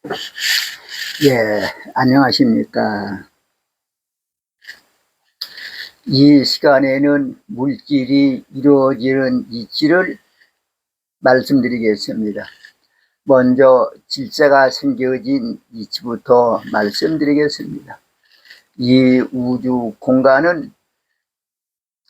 예, 안녕하십니까. 이 시간에는 물질이 이루어지는 이치를 말씀드리겠습니다. 먼저 질서가 생겨진 이치부터 말씀드리겠습니다. 이 우주 공간은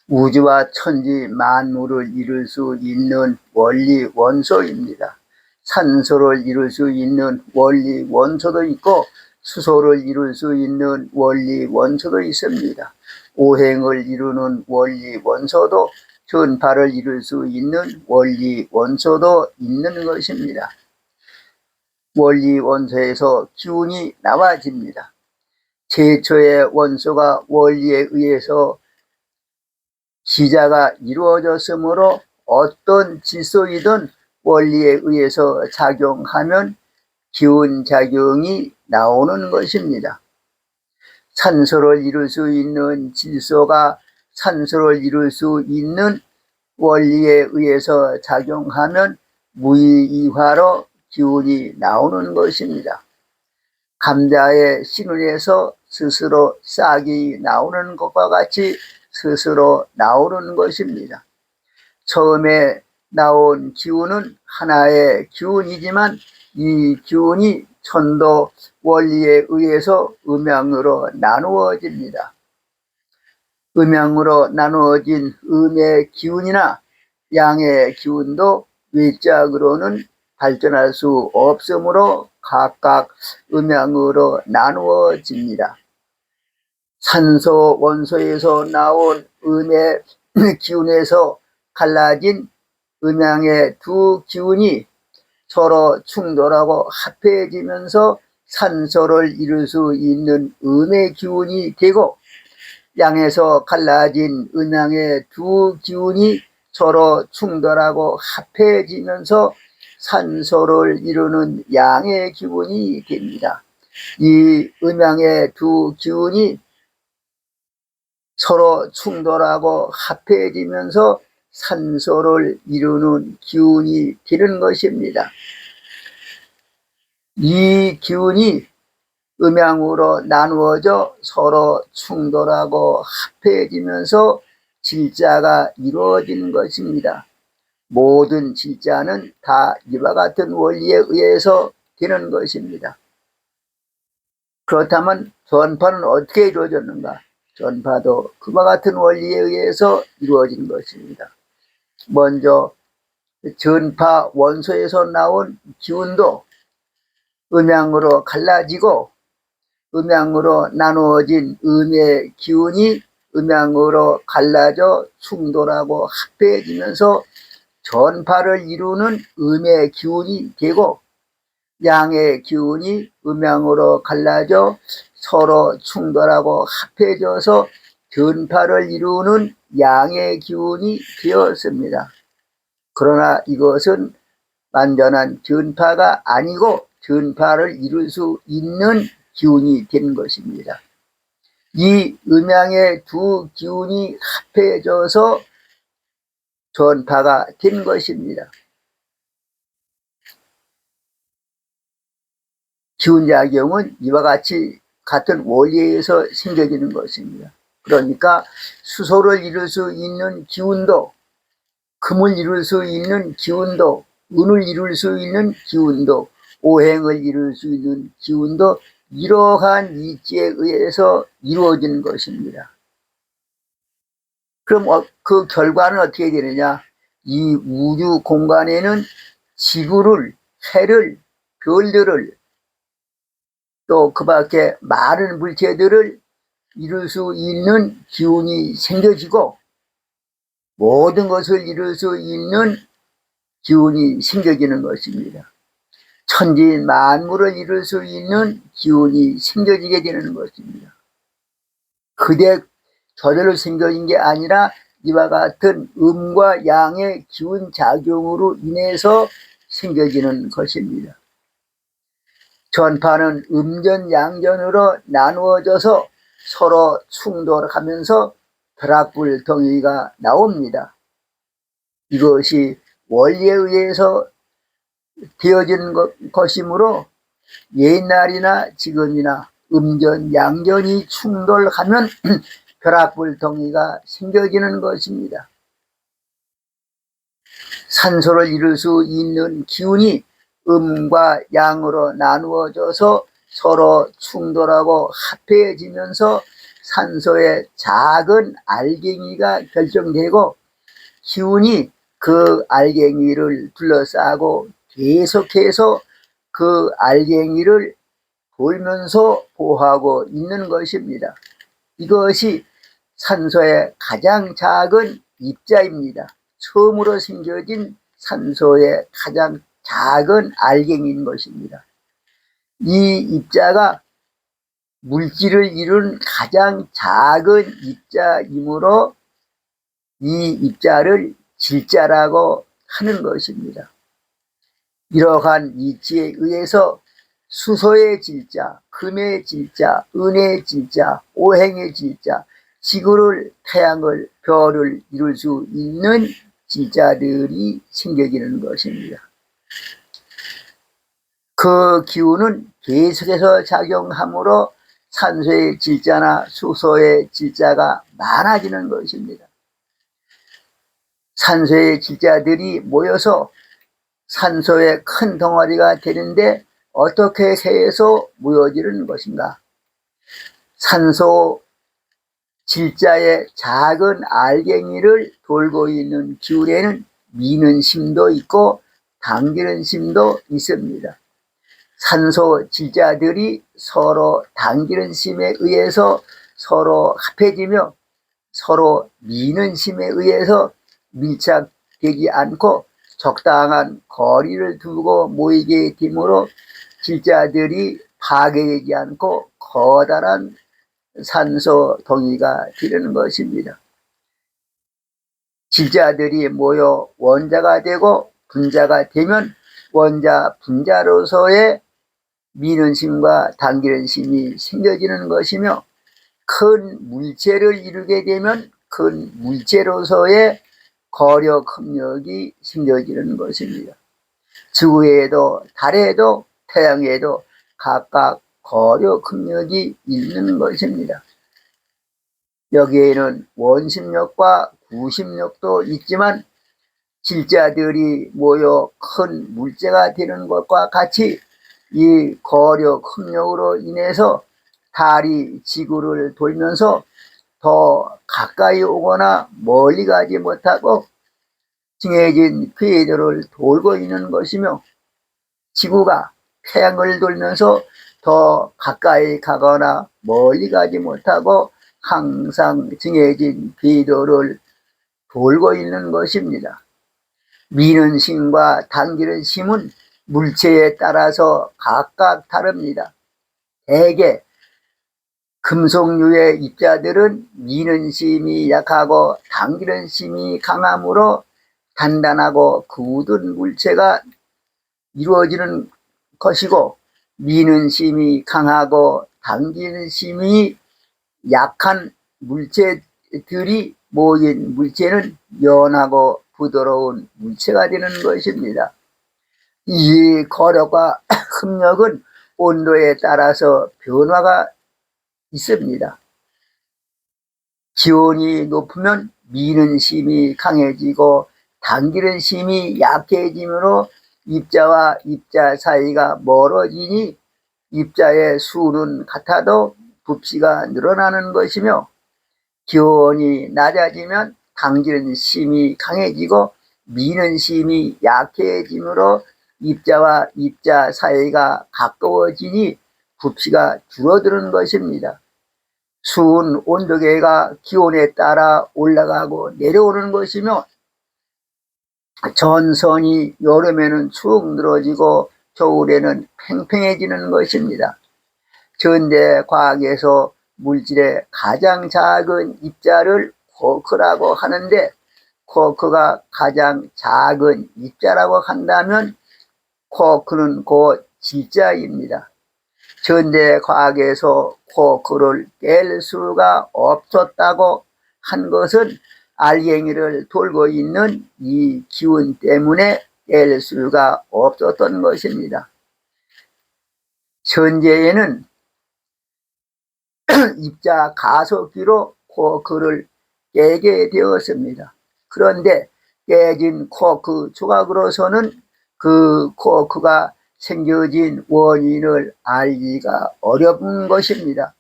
우주와 천지 만물을 이룰 수 있는 원리 원소입니다. 산소를 이룰 수 있는 원리 원소도 있고 수소를 이룰 수 있는 원리 원소도 있습니다. 오행을 이루는 원리 원소도 전파를 이룰 수 있는 원리 원소도 있는 것입니다. 원리 원소에서 기운이 나와집니다. 최초의 원소가 원리에 의해서 시자가 이루어졌으므로 어떤 질소이든 원리에 의해서 작용하면 기운작용이 나오는 것입니다. 산소를 이룰 수 있는 질소가 산소를 이룰 수 있는 원리에 의해서 작용하면 무의이화로 기운이 나오는 것입니다. 감자의 씨눈에서 스스로 싹이 나오는 것과 같이 스스로 나오는 것입니다. 처음에 나온 기운은 하나의 기운이지만 이 기운이 천도 원리에 의해서 음양으로 나누어집니다. 음양으로 나누어진 음의 기운이나 양의 기운도 외짝으로는 발전할 수 없으므로 각각 음양으로 나누어집니다. 산소 원소에서 나온 음의 기운에서 갈라진 음양의 두 기운이 서로 충돌하고 합해지면서 산소를 이룰 수 있는 음의 기운이 되고, 양에서 갈라진 음양의 두 기운이 서로 충돌하고 합해지면서 산소를 이루는 양의 기운이 됩니다. 이 음양의 두 기운이 서로 충돌하고 합해지면서 산소를 이루는 기운이 되는 것입니다. 이 기운이 음양으로 나누어져 서로 충돌하고 합해지면서 질자가 이루어지는 것입니다. 모든 질자는 다 이와 같은 원리에 의해서 되는 것입니다. 그렇다면 전파는 어떻게 이루어졌는가? 전파도 그와 같은 원리에 의해서 이루어진 것입니다. 먼저 전파 원소에서 나온 기운도 음양으로 갈라지고 음양으로 나누어진 음의 기운이 음양으로 갈라져 충돌하고 합해지면서 전파를 이루는 음의 기운이 되고, 양의 기운이 음양으로 갈라져 서로 충돌하고 합해져서 전파를 이루는 양의 기운이 되었습니다. 그러나 이것은 완전한 전파가 아니고 전파를 이룰 수 있는 기운이 된 것입니다. 이 음양의 두 기운이 합해져서 전파가 된 것입니다. 기운작용은 이와 같이 같은 원리에 의해서 생겨지는 것입니다. 그러니까 수소를 이룰 수 있는 기운도, 금을 이룰 수 있는 기운도, 은을 이룰 수 있는 기운도, 오행을 이룰 수 있는 기운도 이러한 이치에 의해서 이루어지는 것입니다. 그럼 그 결과는 어떻게 되느냐? 이 우주 공간에는 지구를, 해를, 별들을, 또 그 밖에 많은 물체들을 이룰 수 있는 기운이 생겨지고, 모든 것을 이룰 수 있는 기운이 생겨지는 것입니다. 천지 만물을 이룰 수 있는 기운이 생겨지게 되는 것입니다. 그대 저절로 생겨진 게 아니라 이와 같은 음과 양의 기운 작용으로 인해서 생겨지는 것입니다. 전파는 음전 양전으로 나누어져서 서로 충돌하면서 벼락불 덩이가 나옵니다. 이것이 원리에 의해서 되어지는 것이므로 옛날이나 지금이나 음전, 양전이 충돌하면 벼락불덩이가 생겨지는 것입니다. 산소를 이룰 수 있는 기운이 음과 양으로 나누어져서 서로 충돌하고 합해지면서 산소의 작은 알갱이가 결정되고 기운이 그 알갱이를 둘러싸고 계속해서 그 알갱이를 돌면서 보호하고 있는 것입니다. 이것이 산소의 가장 작은 입자입니다. 처음으로 생겨진 산소의 가장 작은 알갱이인 것입니다. 이 입자가 물질을 이룬 가장 작은 입자이므로 이 입자를 질자라고 하는 것입니다. 이러한 이치에 의해서 수소의 질자, 금의 질자, 은의 질자, 오행의 질자, 지구를, 태양을, 별을 이룰 수 있는 질자들이 생겨지는 것입니다. 그 기운은 계속해서 작용하므로 산소의 질자나 수소의 질자가 많아지는 것입니다. 산소의 질자들이 모여서 산소의 큰 덩어리가 되는데 어떻게 해서 모여지는 것인가? 산소 질자의 작은 알갱이를 돌고 있는 기운에는 미는 심도 있고 당기는 심도 있습니다. 산소 질자들이 서로 당기는 심에 의해서 서로 합해지며 서로 미는 심에 의해서 밀착되지 않고 적당한 거리를 두고 모이게 되므로 질자들이 파괴되지 않고 커다란 산소 덩이가 되는 것입니다. 질자들이 모여 원자가 되고 분자가 되면 원자 분자로서의 미는 심과 당기는 심이 생겨지는 것이며 큰 물체를 이루게 되면 큰 물체로서의 거력 협력이 생겨지는 것입니다. 지구에도 달에도 태양에도 각각 거력 협력이 있는 것입니다. 여기에는 원심력과 구심력도 있지만 질자들이 모여 큰 물체가 되는 것과 같이 이 거력 협력으로 인해서 달이 지구를 돌면서 더 가까이 오거나 멀리 가지 못하고 정해진 궤도를 돌고 있는 것이며 지구가 태양을 돌면서 더 가까이 가거나 멀리 가지 못하고 항상 정해진 궤도를 돌고 있는 것입니다. 미는 심과 당기는 심은 물체에 따라서 각각 다릅니다. 대개 금속류의 입자들은 미는 심이 약하고 당기는 심이 강하므로 단단하고 굳은 물체가 이루어지는 것이고 미는 심이 강하고 당기는 심이 약한 물체들이 모인 물체는 연하고 부드러운 물체가 되는 것입니다. 이 거력과 협력은 온도에 따라서 변화가 있습니다. 기온이 높으면 미는 심이 강해지고 당기는 심이 약해지므로 입자와 입자 사이가 멀어지니 입자의 수는 같아도 부피가 늘어나는 것이며 기온이 낮아지면 당기는 심이 강해지고 미는 심이 약해지므로 입자와 입자 사이가 가까워지니 부피가 줄어드는 것입니다. 수은 온도계가 기온에 따라 올라가고 내려오는 것이며 전선이 여름에는 축 늘어지고 겨울에는 팽팽해지는 것입니다. 현대 과학에서 물질의 가장 작은 입자를 쿼크라고 하는데 쿼크가 가장 작은 입자라고 한다면 쿼크는 곧 질자입니다. 현대 과학에서 쿼크를 깰 수가 없었다고 한 것은 알갱이를 돌고 있는 이 기운 때문에 깰 수가 없었던 것입니다. 천재에는 입자 가속기로 쿼크를 깨게 되었습니다. 그런데 깨진 쿼크 조각으로서는 그 쿼크가 생겨진 원인을 알기가 어려운 것입니다.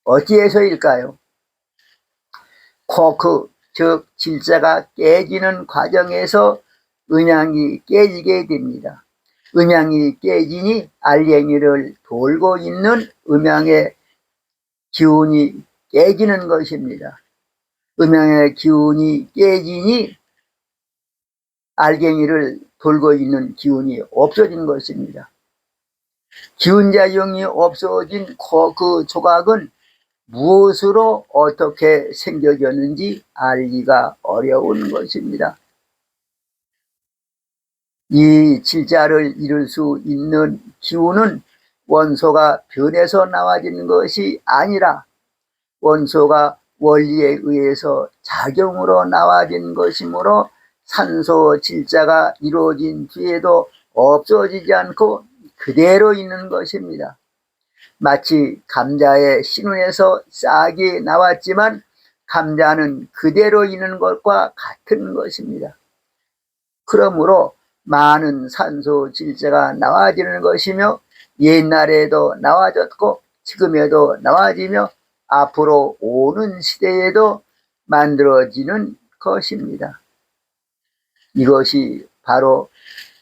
어찌해서일까요? 쿼크, 즉 질자가 깨지는 과정에서 음양이 깨지게 됩니다. 음양이 깨지니 알갱이를 돌고 있는 음양의 기운이 깨지는 것입니다. 음양의 기운이 깨지니 알갱이를 돌고 있는 기운이 없어진 것입니다. 기운작용이 없어진 그 조각은 무엇으로 어떻게 생겨졌는지 알기가 어려운 것입니다. 이 질자를 이룰 수 있는 기운은 원소가 변해서 나와지는 것이 아니라 원소가 원리에 의해서 작용으로 나와진 것이므로 산소 질자가 이루어진 뒤에도 없어지지 않고 그대로 있는 것입니다. 마치 감자의 신운에서 싹이 나왔지만 감자는 그대로 있는 것과 같은 것입니다. 그러므로 많은 산소 질자가 나와지는 것이며 옛날에도 나와졌고 지금에도 나와지며 앞으로 오는 시대에도 만들어지는 것입니다. 이것이 바로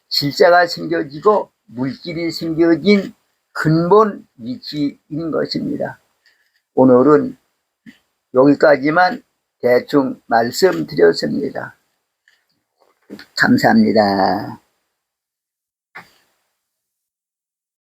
질자가 생겨지고 물질이 생겨진 근본 위치인 것입니다. 오늘은 여기까지만 대충 말씀드렸습니다. 감사합니다.